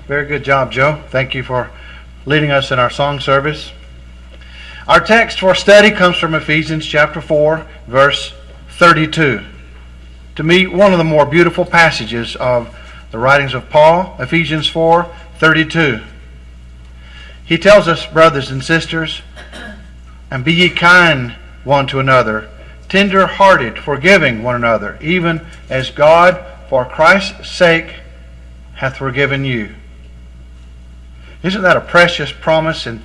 Very good job, Joe. Thank you for leading us in our song service. Our text for study comes from Ephesians chapter 4, verse 32. To me, one of the more beautiful passages of the writings of Paul, Ephesians 4:32. He tells us, brothers and sisters, and be ye kind one to another, tender-hearted, forgiving one another, even as God, for Christ's sake, hath forgiven you. Isn't that a precious promise? And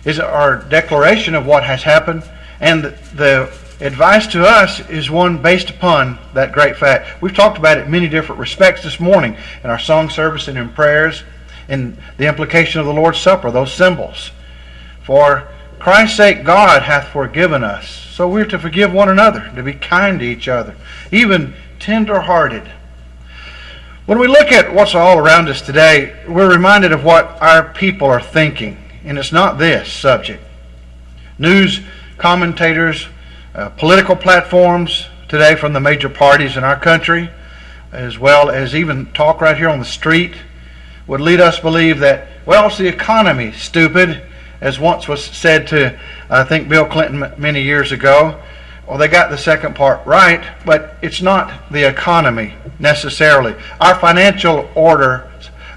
is it our declaration of what has happened? And the advice to us is one based upon that great fact. We've talked about it in many different respects this morning in our song service and in prayers, in the implication of the Lord's Supper, those symbols. For Christ's sake, God hath forgiven us. So we're to forgive one another, to be kind to each other, even tender-hearted. When we look at what's all around us today, we're reminded of what our people are thinking. And it's not this subject. News commentators, political platforms today from the major parties in our country, as well as even talk right here on the street, would lead us to believe that, well, it's the economy, stupid, as once was said to, I think, Bill Clinton many years ago. Well, they got the second part right, but it's not the economy necessarily. Our financial order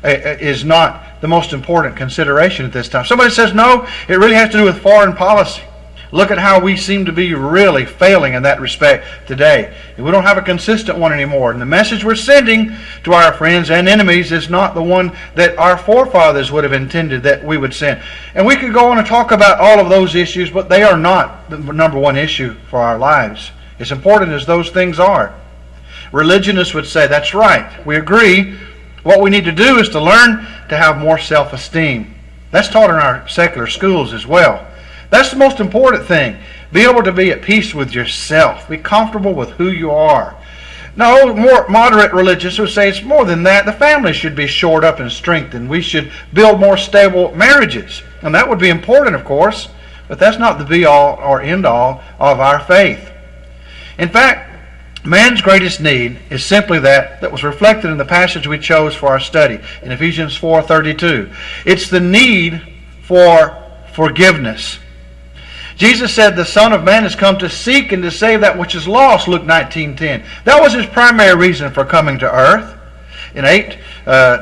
is not the most important consideration at this time. Somebody says, no, it really has to do with foreign policy. Look at how we seem to be really failing in that respect today. We don't have a consistent one anymore. And the message we're sending to our friends and enemies is not the one that our forefathers would have intended that we would send. And we could go on and talk about all of those issues, but they are not the number one issue for our lives. As important as those things are. Religionists would say, that's right, we agree. What we need to do is to learn to have more self-esteem. That's taught in our secular schools as well. That's the most important thing. Be able to be at peace with yourself. Be comfortable with who you are. No, more moderate religious would say it's more than that. The family should be shored up and strengthened. We should build more stable marriages. And that would be important, of course. But that's not the be-all or end-all of our faith. In fact, man's greatest need is simply that was reflected in the passage we chose for our study in Ephesians 4:32. It's the need for forgiveness. Jesus said the Son of Man has come to seek and to save that which is lost, Luke 19:10. That was his primary reason for coming to earth. In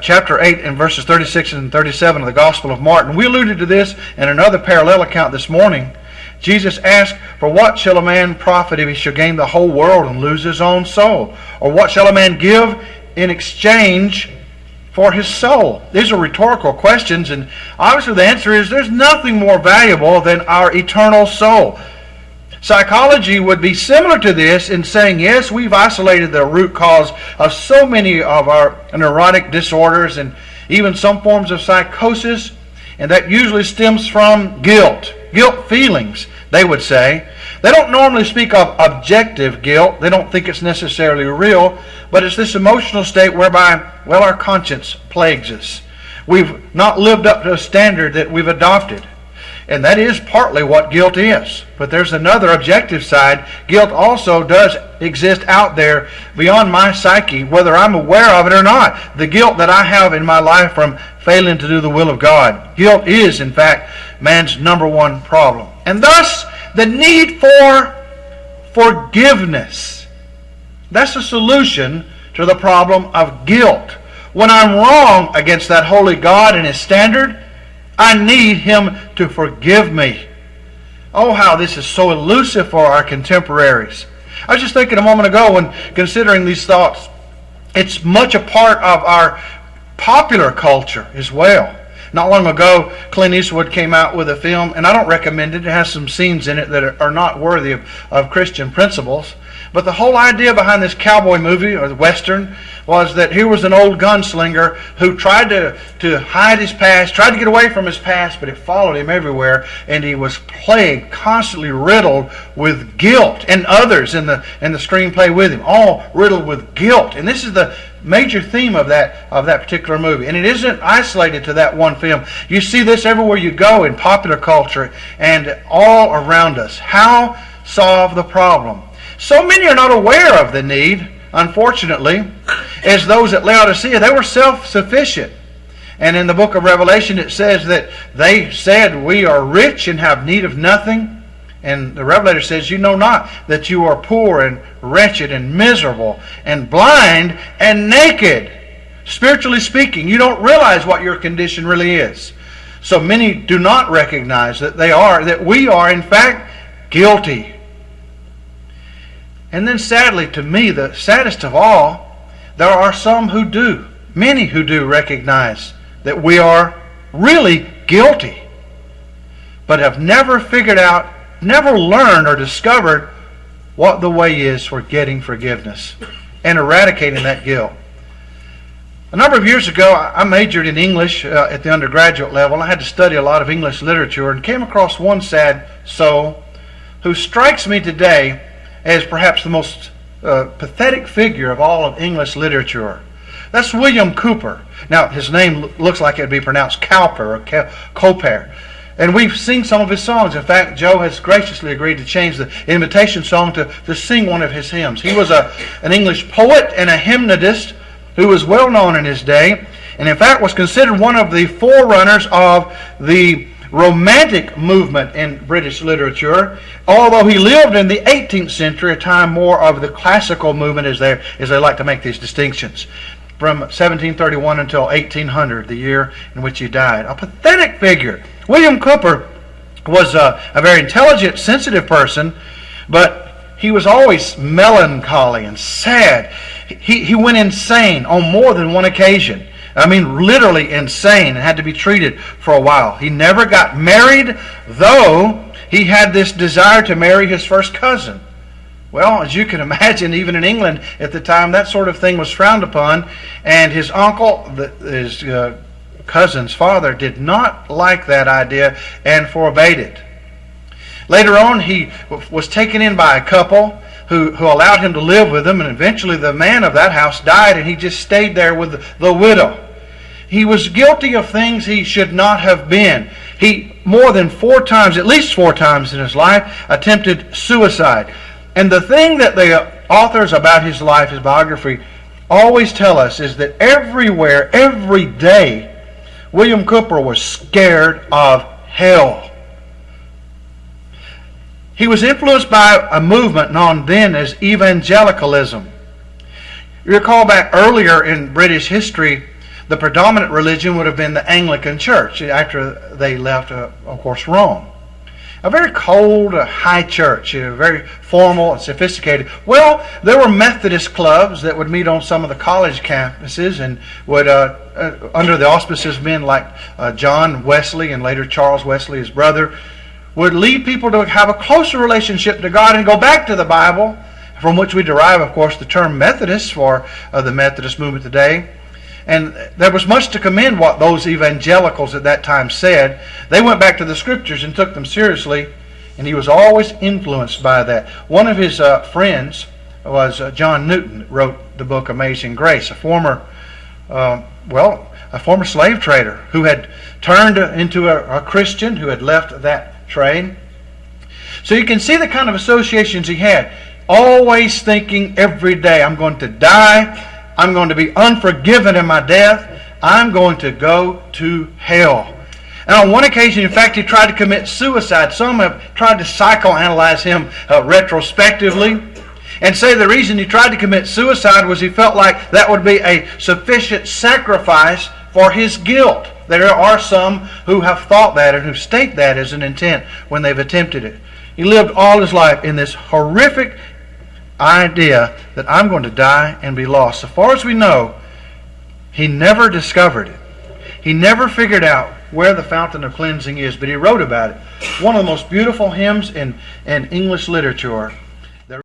chapter 8 and verses 36 and 37 of the Gospel of Mark, and we alluded to this in another parallel account this morning, Jesus asked, for what shall a man profit if he shall gain the whole world and lose his own soul? Or what shall a man give in exchange for his soul? These are rhetorical questions, and obviously the answer is there's nothing more valuable than our eternal soul. Psychology would be similar to this in saying, yes, we've isolated the root cause of so many of our neurotic disorders and even some forms of psychosis, and that usually stems from guilt feelings, they would say. They don't normally speak of objective guilt. They don't think it's necessarily real, but it's this emotional state whereby, well, our conscience plagues us. We've not lived up to a standard that we've adopted. And that is partly what guilt is. But there's another objective side. Guilt also does exist out there beyond my psyche, whether I'm aware of it or not. The guilt that I have in my life from failing to do the will of God. Guilt is, in fact, man's number one problem. And thus, the need for forgiveness. That's the solution to the problem of guilt. When I'm wrong against that holy God and His standard, I need Him to forgive me. Oh, how this is so elusive for our contemporaries. I was just thinking a moment ago when considering these thoughts, it's much a part of our popular culture as well. Not long ago, Clint Eastwood came out with a film, and I don't recommend it. It has some scenes in it that are not worthy of Christian principles. But the whole idea behind this cowboy movie, or the Western, was that here was an old gunslinger who tried to hide his past, tried to get away from his past, but it followed him everywhere, and he was plagued, constantly riddled with guilt, and others in the screenplay with him, all riddled with guilt. And this is the major theme of that particular movie. And it isn't isolated to that one film. You see this everywhere you go in popular culture and all around us. How solve the problem? So many are not aware of the need unfortunately, is those at Laodicea. They were self-sufficient. And in the book of Revelation it says that they said, we are rich and have need of nothing. And the Revelator says, you know not that you are poor and wretched and miserable and blind and naked. Spiritually speaking, you don't realize what your condition really is. So many do not recognize that we are in fact guilty. And then sadly, to me, the saddest of all, there are some who do, many who do recognize that we are really guilty, but have never figured out, never learned or discovered what the way is for getting forgiveness and eradicating that guilt. A number of years ago, I majored in English at the undergraduate level. I had to study a lot of English literature and came across one sad soul who strikes me today as perhaps the most pathetic figure of all of English literature. That's William Cowper. Now, his name looks like it would be pronounced Cowper or Cowper. And we've seen some of his songs. In fact, Joe has graciously agreed to change the invitation song to sing one of his hymns. He was an English poet and a hymnodist who was well known in his day, and in fact was considered one of the forerunners of the Romantic movement in British literature, although he lived in the 18th century, a time more of the classical movement, as they like to make these distinctions, from 1731 until 1800, the year in which he died. A pathetic figure. William Cowper was a very intelligent, sensitive person, but he was always melancholy and sad. He went insane on more than one occasion. I mean, literally insane, and had to be treated for a while. He never got married, though he had this desire to marry his first cousin. Well, as you can imagine, even in England at the time, that sort of thing was frowned upon, and his uncle, his cousin's father, did not like that idea and forbade it. Later on, he was taken in by a couple who allowed him to live with them, and eventually the man of that house died, and he just stayed there with the widow. He was guilty of things he should not have been. He, more than 4 times, at least 4 times in his life, attempted suicide. And the thing that the authors about his life, his biography, always tell us is that everywhere, every day, William Cowper was scared of hell. He was influenced by a movement known then as evangelicalism. You recall back earlier in British history, the predominant religion would have been the Anglican Church after they left, of course, Rome. A very cold, high church, very formal and sophisticated. Well, there were Methodist clubs that would meet on some of the college campuses and would, under the auspices of men like John Wesley and later Charles Wesley, his brother, would lead people to have a closer relationship to God and go back to the Bible, from which we derive, of course, the term Methodist for the Methodist movement today. And there was much to commend what those evangelicals at that time said. They went back to the Scriptures and took them seriously, and he was always influenced by that. One of his friends was John Newton, that wrote the book Amazing Grace, a former slave trader who had turned into a Christian, who had left that trade. So you can see the kind of associations he had. Always thinking every day, I'm going to die. I'm going to be unforgiven in my death. I'm going to go to hell. And on one occasion, in fact, he tried to commit suicide. Some have tried to psychoanalyze him retrospectively and say the reason he tried to commit suicide was he felt like that would be a sufficient sacrifice for his guilt. There are some who have thought that and who state that as an intent when they've attempted it. He lived all his life in this horrific idea that I'm going to die and be lost. So far as we know, he never discovered it. He never figured out where the fountain of cleansing is, but he wrote about it. One of the most beautiful hymns in English literature